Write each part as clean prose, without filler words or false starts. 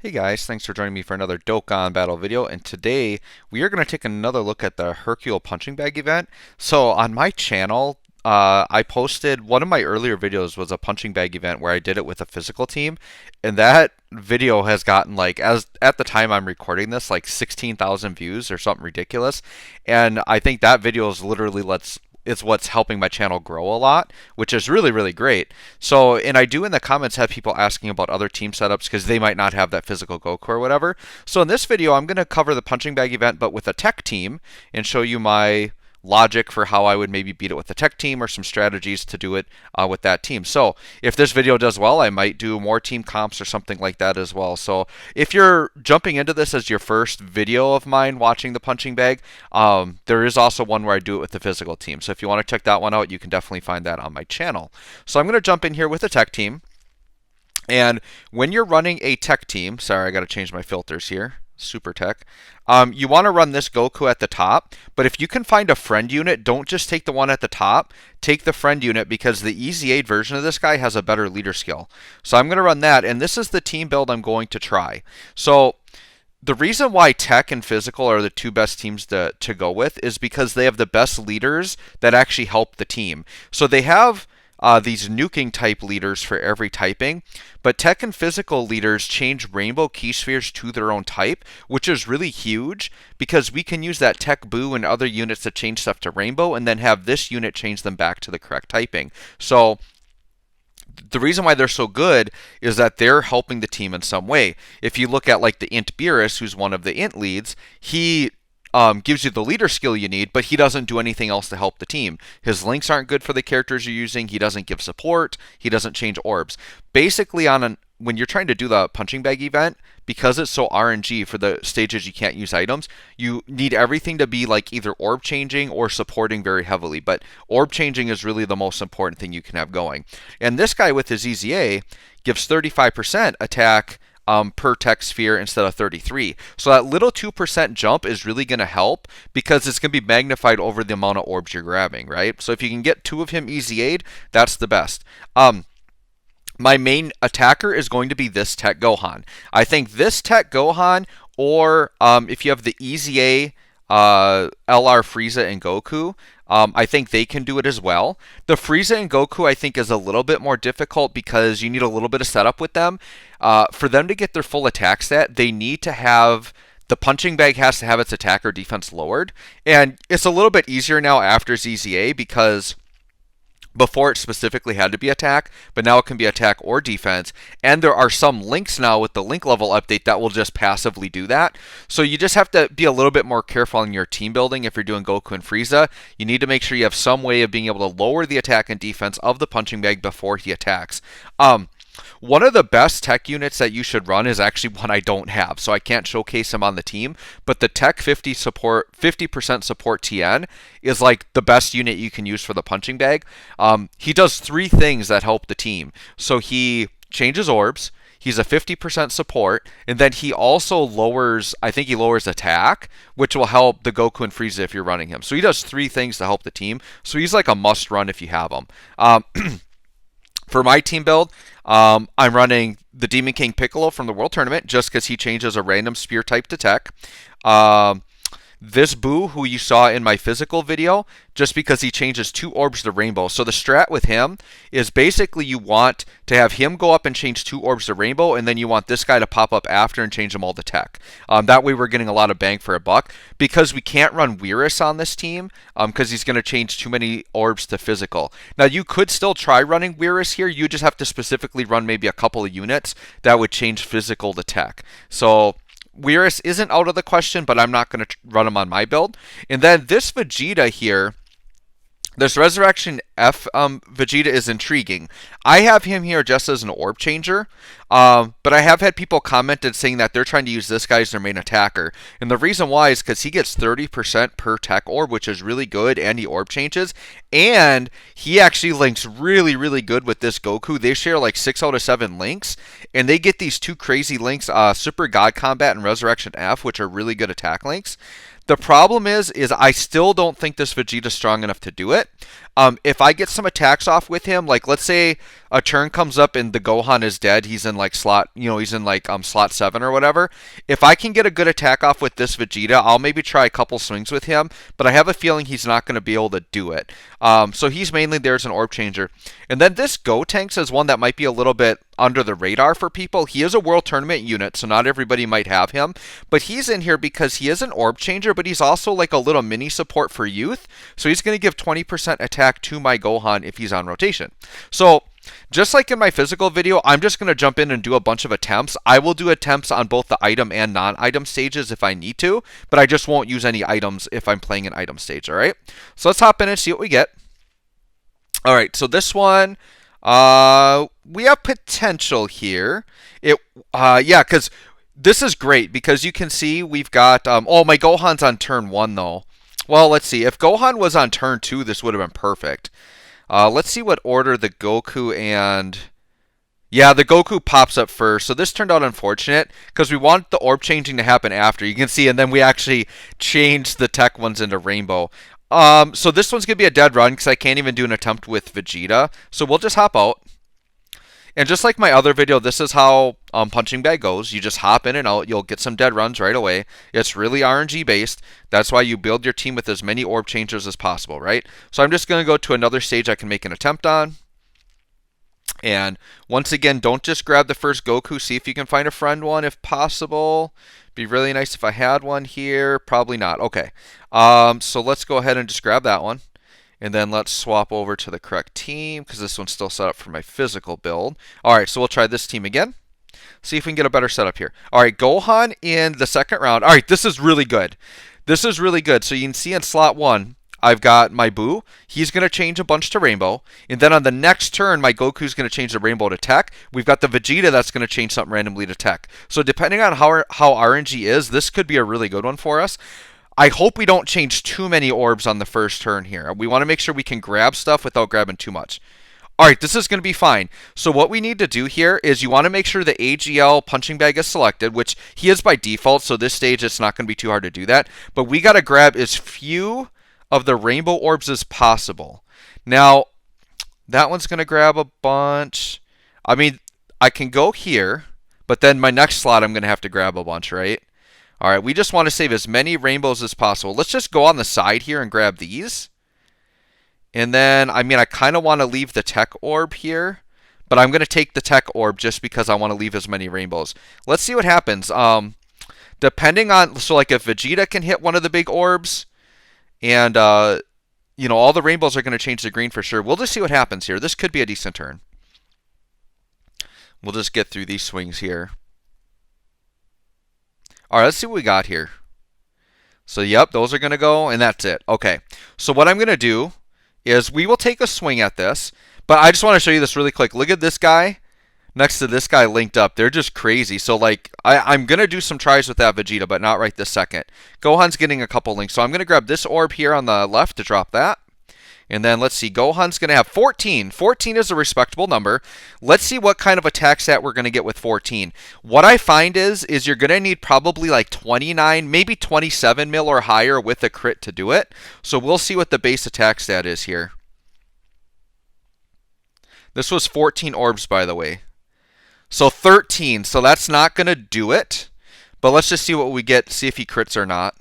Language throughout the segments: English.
Hey guys, thanks for joining me for another Dokkan battle video, and today we are going to take another look at the Hercule punching bag event. So on my channel, I posted one of my earlier videos was a punching bag event where I did it with a physical team, and that video has gotten like, as at the time I'm recording this, like 16,000 views or something ridiculous, and I think that video is literally it's what's helping my channel grow a lot, which is really, really great. So, and I do in the comments have people asking about other team setups because they might not have that physical Goku or whatever. So in this video, I'm going to cover the punching bag event, but with a tech team and show you my logic for how I would maybe beat it with the tech team or some strategies to do it with that team. So if this video does well, I might do more team comps or something like that as well. So if you're jumping into this as your first video of mine watching the punching bag, there is also one where I do it with the physical team. So if you want to check that one out, you can definitely find that on my channel. So I'm going to jump in here with the tech team. And when you're running a tech team, sorry, I got to change my filters here. Super tech. You want to run this Goku at the top, but if you can find a friend unit, don't just take the one at the top. Take the friend unit because the Easy 8 version of this guy has a better leader skill. So I'm going to run that, and this is the team build I'm going to try. So the reason why tech and physical are the two best teams to go with is because they have the best leaders that actually help the team. So they have these nuking type leaders for every typing, but tech and physical leaders change rainbow key spheres to their own type, which is really huge because we can use that tech boo and other units to change stuff to rainbow and then have this unit change them back to the correct typing. So the reason why they're so good is that they're helping the team in some way. If you look at like the Int Beerus, who's one of the Int leads, he gives you the leader skill you need, but he doesn't do anything else to help the team. His links aren't good for the characters you're using. He doesn't give support. He doesn't change orbs. Basically, when you're trying to do the punching bag event, because it's so RNG for the stages you can't use items, you need everything to be like either orb changing or supporting very heavily. But orb changing is really the most important thing you can have going. And this guy with his EZA gives 35% attack per tech sphere instead of 33. So that little 2% jump is really going to help because it's going to be magnified over the amount of orbs you're grabbing, right? So if you can get two of him easy aid, that's the best. My main attacker is going to be this Tech Gohan. I think this Tech Gohan, or if you have the Easy A, LR Frieza and Goku, I think they can do it as well. The Frieza and Goku, I think, is a little bit more difficult because you need a little bit of setup with them. For them to get their full attack stat, they need to have the punching bag has to have its attack or defense lowered. And it's a little bit easier now after ZZA because before it specifically had to be attack, but now it can be attack or defense. And there are some links now with the link level update that will just passively do that. So you just have to be a little bit more careful in your team building if you're doing Goku and Frieza. You need to make sure you have some way of being able to lower the attack and defense of the punching bag before he attacks. One of the best tech units that you should run is actually one I don't have, so I can't showcase him on the team. But the Tech 50% support TN is like the best unit you can use for the punching bag. He does three things that help the team. So he changes orbs. He's a 50% support, and then he also lowers, I think he lowers attack, which will help the Goku and Frieza if you're running him. So he does three things to help the team. So he's like a must run if you have him. For my team build, I'm running the Demon King Piccolo from the World Tournament just because he changes a random spear type to tech. This Boo, who you saw in my physical video, just because he changes two orbs to rainbow. So the strat with him is basically you want to have him go up and change two orbs to rainbow, and then you want this guy to pop up after and change them all to tech. That way we're getting a lot of bang for a buck. Because we can't run Weirus on this team, because he's going to change too many orbs to physical. Now you could still try running Weirus here, you just have to specifically run maybe a couple of units that would change physical to tech. So Weirus isn't out of the question, but I'm not going to run him on my build. And then this Vegeta here, this Resurrection F Vegeta is intriguing. I have him here just as an orb changer, but I have had people commented saying that they're trying to use this guy as their main attacker. And the reason why is because he gets 30% per tech orb, which is really good, and he orb changes. And he actually links really, really good with this Goku. They share like 6 out of 7 links, and they get these two crazy links, Super God Combat and Resurrection F, which are really good attack links. The problem is I still don't think this Vegeta's strong enough to do it. If I get some attacks off with him, like let's say a turn comes up and the Gohan is dead, he's in like slot, he's in like slot 7 or whatever. If I can get a good attack off with this Vegeta, I'll maybe try a couple swings with him, but I have a feeling he's not going to be able to do it. So he's mainly there as an orb changer. And then this Gotenks is one that might be a little bit under the radar for people. He is a World Tournament unit, so not everybody might have him, but he's in here because he is an orb changer, but he's also like a little mini support for youth. So he's going to give 20% attack to my Gohan if he's on rotation. So just like in my physical video, I'm just going to jump in and do a bunch of attempts. I will do attempts on both the item and non-item stages if I need to, but I just won't use any items if I'm playing an item stage, all right? So let's hop in and see what we get. All right, so this one, we have potential here. Yeah, because this is great because you can see we've got, oh, my Gohan's on turn 1 though. Well, let's see. If Gohan was on turn 2, this would have been perfect. Let's see what order the Goku and... Yeah, the Goku pops up first. So this turned out unfortunate because we want the orb changing to happen after. You can see, and then we actually changed the tech ones into rainbow. So this one's going to be a dead run because I can't even do an attempt with Vegeta. So we'll just hop out. And just like my other video, this is how punching bag goes. You just hop in and out. You'll get some dead runs right away. It's really RNG based. That's why you build your team with as many orb changers as possible, right? So I'm just going to go to another stage I can make an attempt on. And once again, don't just grab the first Goku. See if you can find a friend one if possible. Be really nice if I had one here. Probably not. Okay. So let's go ahead and just grab that one. And then let's swap over to the correct team because this one's still set up for my physical build. All right, so we'll try this team again. See if we can get a better setup here. All right, Gohan in the second round. All right, this is really good. This is really good. So you can see in slot 1, I've got my Buu. He's going to change a bunch to Rainbow. And then on the next turn, my Goku's going to change the Rainbow to Tech. We've got the Vegeta that's going to change something randomly to Tech. So depending on how RNG is, this could be a really good one for us. I hope we don't change too many orbs on the first turn here. We want to make sure we can grab stuff without grabbing too much. All right, this is going to be fine. So what we need to do here is you want to make sure the AGL punching bag is selected, which he is by default, so this stage it's not going to be too hard to do that. But we got to grab as few of the rainbow orbs as possible. Now, that one's going to grab a bunch. I mean, I can go here, but then my next slot I'm going to have to grab a bunch, right? All right, we just want to save as many rainbows as possible. Let's just go on the side here and grab these. And then, I mean, I kind of want to leave the tech orb here, but I'm going to take the tech orb just because I want to leave as many rainbows. Let's see what happens. Depending on, so like if Vegeta can hit one of the big orbs, and, you know, all the rainbows are going to change to green for sure. We'll just see what happens here. This could be a decent turn. We'll just get through these swings here. All right, let's see what we got here. So, yep, those are going to go, and that's it. Okay, so what I'm going to do is we will take a swing at this, but I just want to show you this really quick. Look at this guy next to this guy linked up. They're just crazy. So, like, I'm going to do some tries with that Vegeta, but not right this second. Gohan's getting a couple links, so I'm going to grab this orb here on the left to drop that. And then let's see, Gohan's going to have 14. 14 is a respectable number. Let's see what kind of attack stat we're going to get with 14. What I find is you're going to need probably like 29, maybe 27 mil or higher with a crit to do it. So we'll see what the base attack stat is here. This was 14 orbs, by the way. So 13. So that's not going to do it. But let's just see what we get, see if he crits or not.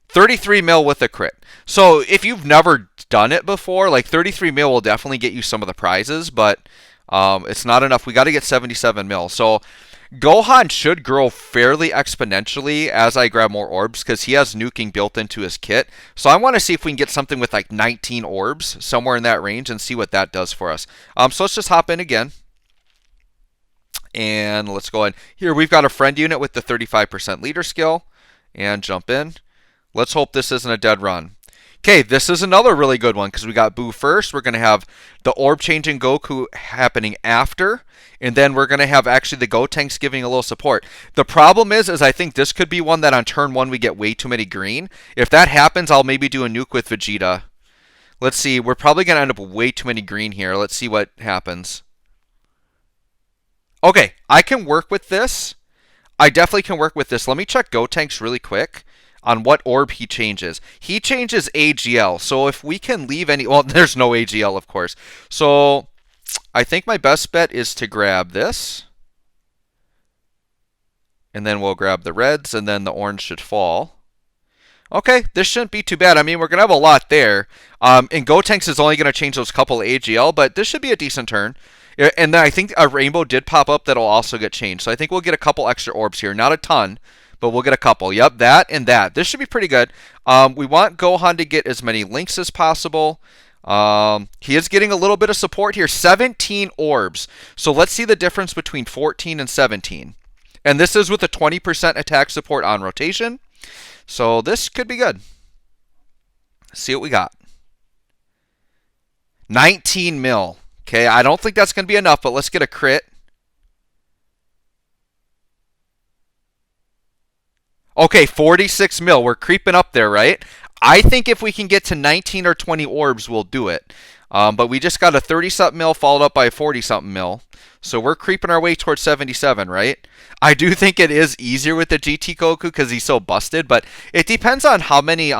33 mil with a crit. So if you've never done it before, like 33 mil will definitely get you some of the prizes, but it's not enough. We got to get 77 mil. So Gohan should grow fairly exponentially as I grab more orbs because he has nuking built into his kit. So I want to see if we can get something with like 19 orbs, somewhere in that range, and see what that does for us. So let's just hop in again. And let's go in. Here we've got a friend unit with the 35% leader skill. And jump in. Let's hope this isn't a dead run. Okay, this is another really good one because we got Buu first. We're going to have the orb changing Goku happening after. And then we're going to have actually the Gotenks giving a little support. The problem is I think this could be one that on turn 1 we get way too many green. If that happens, I'll maybe do a nuke with Vegeta. Let's see. We're probably going to end up with way too many green here. Let's see what happens. Okay, I can work with this. I definitely can work with this. Let me check Gotenks really quick. on what orb he changes. He changes AGL. So if we can leave any, well, there's no AGL, of course. So I think my best bet is to grab this. And then we'll grab the reds, and then the orange should fall. Okay, this shouldn't be too bad. I mean, we're going to have a lot there. And Gotenks is only going to change those couple AGL, but this should be a decent turn. And then I think a rainbow did pop up that'll also get changed. So I think we'll get a couple extra orbs here. Not a ton, but we'll get a couple. Yep, that and that. This should be pretty good. We want Gohan to get as many links as possible. He is getting a little bit of support here. 17 orbs. So let's see the difference between 14 and 17. And this is with a 20% attack support on rotation. So this could be good. Let's see what we got. 19 mil. Okay, I don't think that's going to be enough, but let's get a crit. Okay, 46 mil. We're creeping up there, right? I think if we can get to 19 or 20 orbs, we'll do it. But we just got a 30-something mil followed up by a 40-something mil. So we're creeping our way towards 77, right? I do think it is easier with the GT Goku because he's so busted, but it depends on how many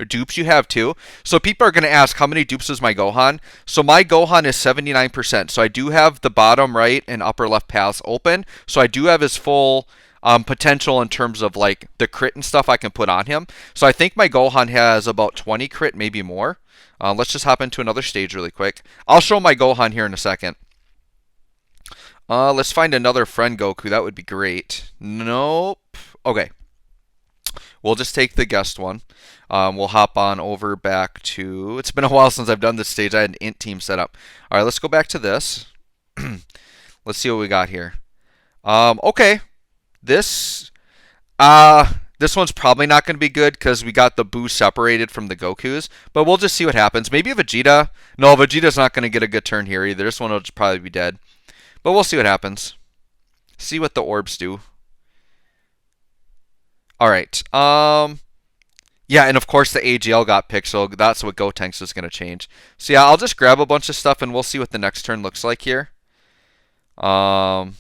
dupes you have too. So people are going to ask, how many dupes is my Gohan? So my Gohan is 79%. So I do have the bottom right and upper left paths open. So I do have his full potential in terms of like the crit and stuff I can put on him. So I think my Gohan has about 20 crit, maybe more. Let's just hop into another stage really quick. I'll show my Gohan here in a second. Let's find another friend Goku. That would be great. Nope. Okay. We'll just take the guest one. We'll hop on over back to... It's been a while since I've done this stage. I had an int team set up. All right, let's go back to this. Let's see what we got here. Okay. This one's probably not going to be good because we got the Boo separated from the Gokus. But we'll just see what happens. Maybe Vegeta. No, Vegeta's not going to get a good turn here either. This one will just probably be dead. But we'll see what happens. See what the orbs do. Alright. Yeah, and of course the AGL got picked, so that's what Gotenks is going to change. So yeah, I'll just grab a bunch of stuff and we'll see what the next turn looks like here. Yeah,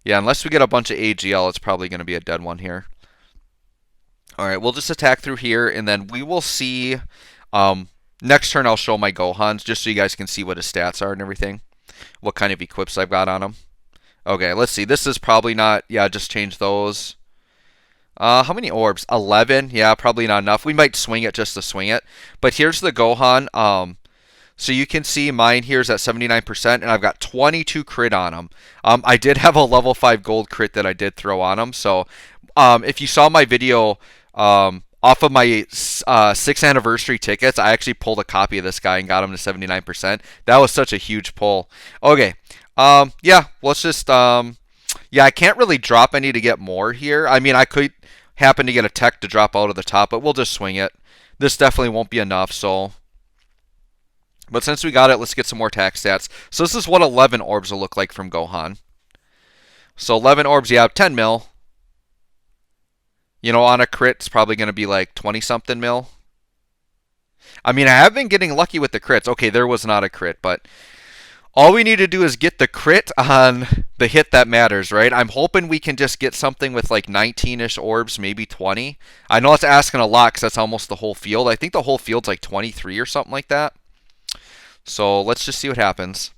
unless we get a bunch of AGL, it's probably going to be a dead one here. Alright, we'll just attack through here, and then we will see... next turn I'll show my Gohans, just so you guys can see what his stats are and everything. What kind of equips I've got on him. Okay, let's see. This is probably not... Yeah, just change those. How many orbs? 11? Yeah, probably not enough. We might swing it just to swing it. But here's the Gohan. So you can see mine here is at 79%, and I've got 22 crit on him. I did have a level 5 gold crit that I did throw on him. So if you saw my video... off of my 6th anniversary tickets, I actually pulled a copy of this guy and got him to 79%. That was such a huge pull. Okay. Yeah, let's just... yeah, I can't really drop any to get more here. I mean, I could happen to get a tech to drop out of the top, but we'll just swing it. This definitely won't be enough, so... But since we got it, let's get some more attack stats. So this is what 11 orbs will look like from Gohan. So 11 orbs, yeah, 10 mil. You know, on a crit, it's probably going to be like 20-something mil. I mean, I have been getting lucky with the crits. Okay, there was not a crit, but all we need to do is get the crit on the hit that matters, right? I'm hoping we can just get something with like 19-ish orbs, maybe 20. I know it's asking a lot because that's almost the whole field. I think the whole field's like 23 or something like that. So let's just see what happens.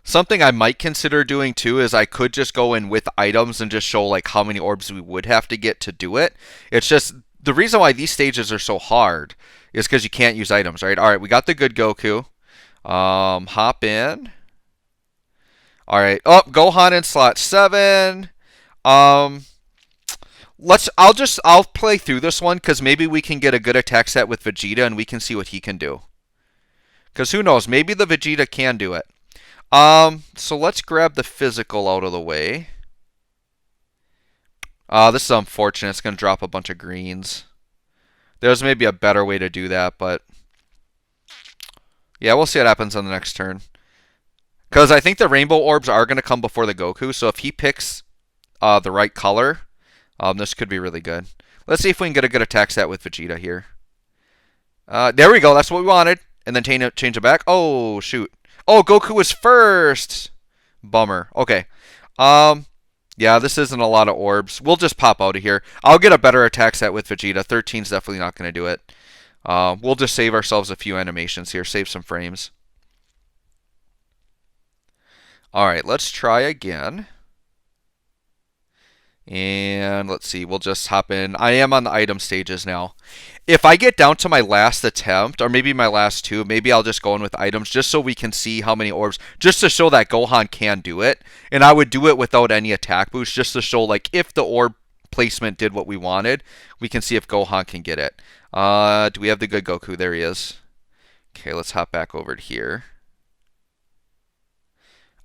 Something I might consider doing too is I could just go in with items and just show like how many orbs we would have to get to do it. It's just the reason why these stages are so hard is because you can't use items, right? All right, we got the good Goku. Hop in. All right. Oh, Gohan in slot 7. I'll play through this one because maybe we can get a good attack set with Vegeta and we can see what he can do. Because who knows? Maybe the Vegeta can do it. So let's grab the physical out of the way. This is unfortunate. It's going to drop a bunch of greens. There's maybe a better way to do that, but... Yeah, we'll see what happens on the next turn. Because I think the rainbow orbs are going to come before the Goku, so if he picks the right color, this could be really good. Let's see if we can get a good attack set with Vegeta here. There we go. That's what we wanted. And then change it back. Oh, shoot. Oh, Goku was first. Bummer. Okay. Yeah, Yeah, this isn't a lot of orbs. We'll just pop out of here. I'll get a better attack set with Vegeta. 13's definitely not going to do it. We'll just save ourselves a few animations here. Save some frames. Alright, let's try again. And let's see, we'll just hop in. I am on the item stages now. If I get down to my last attempt, or maybe my last two, maybe I'll just go in with items just so we can see how many orbs, just to show that Gohan can do it. And I would do it without any attack boost, just to show, like, if the orb placement did what we wanted, we can see if Gohan can get it. Do we have the good Goku? There he is. Okay, let's hop back over to here.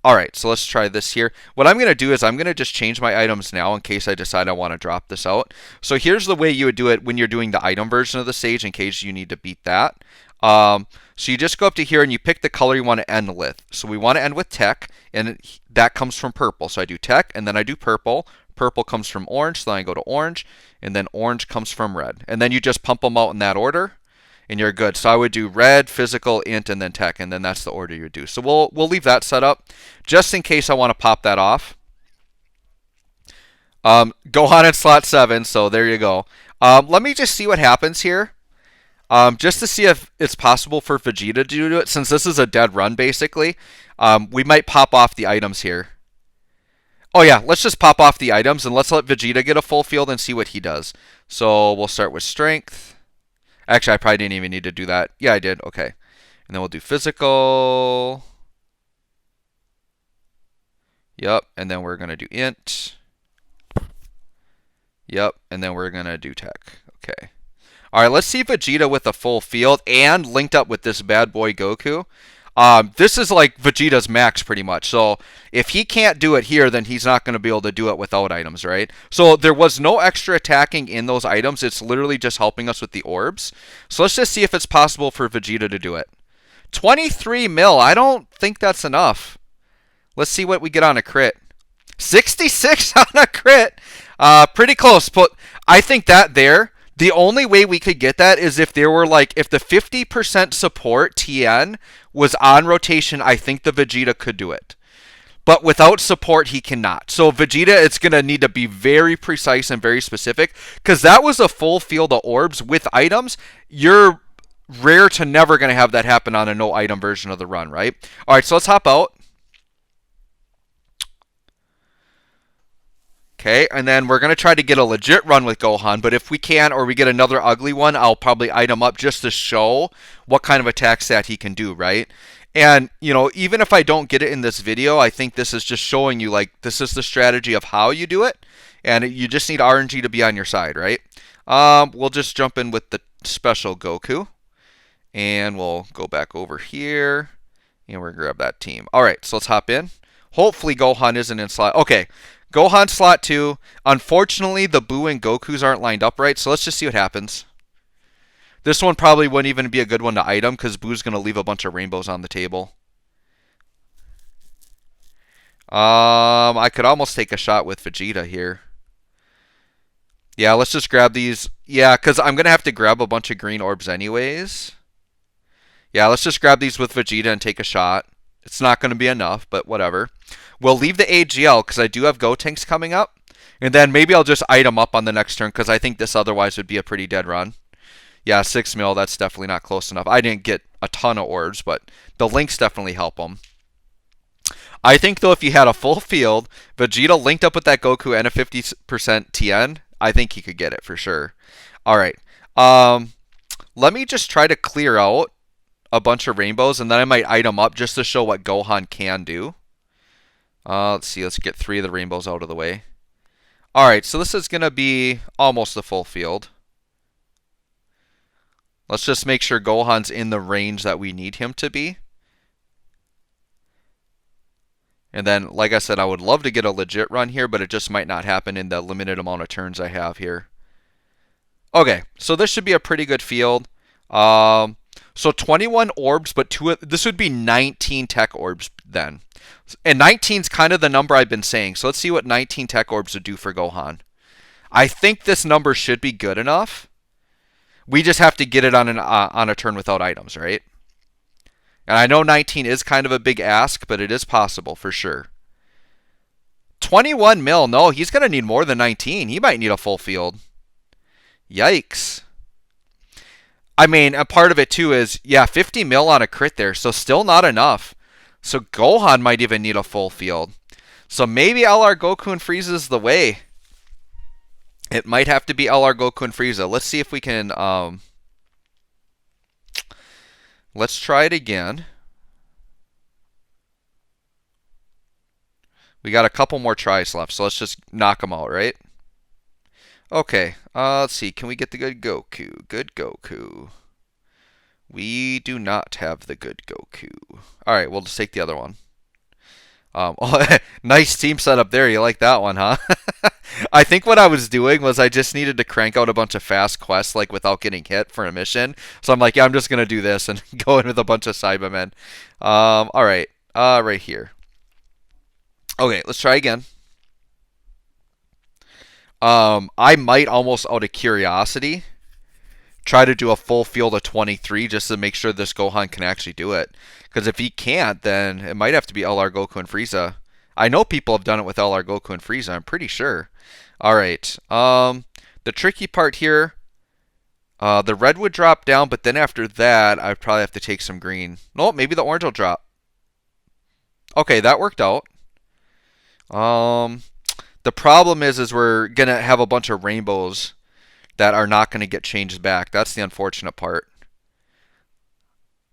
Alright, so let's try this here. What I'm going to do is I'm going to just change my items now in case I decide I want to drop this out. So here's the way you would do it when you're doing the item version of the stage in case you need to beat that. So you just go up to here and you pick the color you want to end with. So we want to end with TEQ, and that comes from purple. So I do TEQ, and then I do purple. Purple comes from orange, so then I go to orange, and then orange comes from red. And then you just pump them out in that order, and you're good. So I would do red, physical, int, and then TEQ, and then that's the order you would do. So we'll leave that set up just in case I want to pop that off. Gohan in slot 7, so there you go. Let me just see what happens here. Just to see if it's possible for Vegeta to do it, since this is a dead run, basically. We might pop off the items here. Oh yeah, let's just pop off the items, and let's let Vegeta get a full field and see what he does. So we'll start with strength. Actually, I probably didn't even need to do that. Yeah, I did. Okay. And then we'll do physical. Yep. And then we're going to do int. Yep. And then we're going to do TEQ. Okay. All right, let's see Vegeta with a full field and linked up with this bad boy Goku. This is like Vegeta's max pretty much. So if he can't do it here, then he's not going to be able to do it without items, right? So there was no extra attacking in those items. It's literally just helping us with the orbs. So let's just see if it's possible for Vegeta to do it. 23 mil. I don't think that's enough. Let's see what we get on a crit. 66 on a crit. Pretty close. But I think that there, the only way we could get that is if there were like, if the 50% support TN was on rotation, I think the Vegeta could do it. But without support, he cannot. So Vegeta, it's going to need to be very precise and very specific, because that was a full field of orbs with items. You're rare to never going to have that happen on a no item version of the run, right? All right, so let's hop out. Okay, and then we're going to try to get a legit run with Gohan, but if we can, or we get another ugly one, I'll probably item up just to show what kind of attack stat he can do, right? And, you know, even if I don't get it in this video, I think this is just showing you, like, this is the strategy of how you do it, and you just need RNG to be on your side, right? We'll just jump in with the special Goku, and we'll go back over here, and we're going to grab that team. All right, so let's hop in. Hopefully Gohan isn't in slot. Okay. Gohan slot 2. Unfortunately, the Buu and Gokus aren't lined up right, so let's just see what happens. This one probably wouldn't even be a good one to item, because Buu's going to leave a bunch of rainbows on the table. I could almost take a shot with Vegeta here. Yeah, let's just grab these. Yeah, because I'm going to have to grab a bunch of green orbs anyways. Yeah, let's just grab these with Vegeta and take a shot. It's not going to be enough, but whatever. We'll leave the AGL because I do have Gotenks coming up. And then maybe I'll just item up on the next turn because I think this otherwise would be a pretty dead run. Yeah, 6 mil, that's definitely not close enough. I didn't get a ton of orbs, but the links definitely help them. I think, though, if you had a full field, Vegeta linked up with that Goku and a 50% TN, I think he could get it for sure. All right. Let me just try to clear out a bunch of rainbows, and then I might item up just to show what Gohan can do. Let's see. Let's get 3 of the rainbows out of the way. All right, so this is going to be almost the full field. Let's just make sure Gohan's in the range that we need him to be. And then, like I said, I would love to get a legit run here, but it just might not happen in the limited amount of turns I have here. Okay, so this should be a pretty good field. So 21 orbs, but this would be 19 TEQ orbs then. And 19 is kind of the number I've been saying. So let's see what 19 TEQ orbs would do for Gohan. I think this number should be good enough. We just have to get it on a turn without items, right? And I know 19 is kind of a big ask, but it is possible for sure. 21 mil. No, he's going to need more than 19. He might need a full field. Yikes. I mean, a part of it too is, yeah, 50 mil on a crit there, so still not enough. So Gohan might even need a full field. So maybe LR Goku and Frieza is the way. It might have to be LR Goku and Frieza. Let's see if we can, let's try it again. We got a couple more tries left, so let's just knock them out, right? Okay, let's see. Can we get the good Goku? Good Goku. We do not have the good Goku. Alright, we'll just take the other one. Oh, nice team setup there. You like that one, huh? I think what I was doing was I just needed to crank out a bunch of fast quests like without getting hit for a mission. So I'm like, yeah, I'm just going to do this and go in with a bunch of Cybermen. Alright, right here. Okay, let's try again. I might almost out of curiosity try to do a full field of 23 just to make sure this Gohan can actually do it. Because if he can't, then it might have to be LR Goku and Frieza. I know people have done it with LR Goku and Frieza, I'm pretty sure. Alright, the tricky part here, the red would drop down, but then after that, I'd probably have to take some green. No, maybe the orange will drop. Okay, that worked out. The problem is we're going to have a bunch of rainbows that are not going to get changed back. That's the unfortunate part.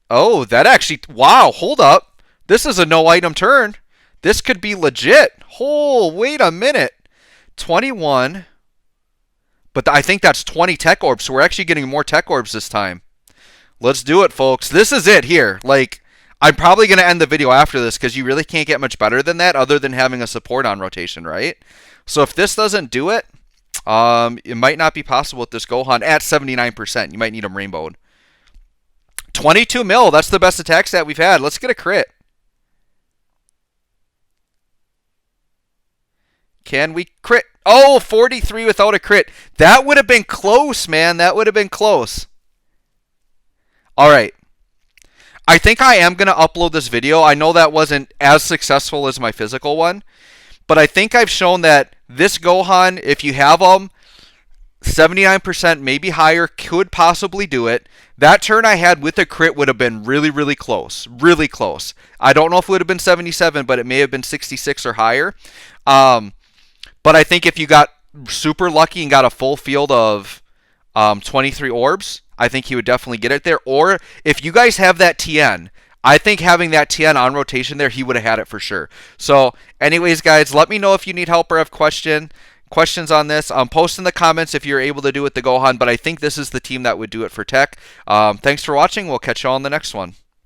Oh, that actually... Wow, hold up. This is a no-item turn. This could be legit. Oh, wait a minute. 21. But I think that's 20 tech orbs, so we're actually getting more tech orbs this time. Let's do it, folks. This is it here. Like, I'm probably going to end the video after this because you really can't get much better than that other than having a support on rotation, right? So if this doesn't do it, it might not be possible with this Gohan at 79%. You might need him rainbowed. 22 mil. That's the best attack stat we've had. Let's get a crit. Can we crit? Oh, 43 without a crit. That would have been close, man. That would have been close. All right. I think I am going to upload this video. I know that wasn't as successful as my physical one. But I think I've shown that this Gohan, if you have him, 79%, maybe higher, could possibly do it. That turn I had with a crit would have been really, really close. Really close. I don't know if it would have been 77, but it may have been 66 or higher. But I think if you got super lucky and got a full field of 23 orbs, I think he would definitely get it there. Or if you guys have that TN, I think having that TN on rotation there, he would have had it for sure. So anyways, guys, let me know if you need help or have questions on this. Post in the comments if you're able to do it with the Gohan, but I think this is the team that would do it for Tech. Thanks for watching. We'll catch you all in the next one.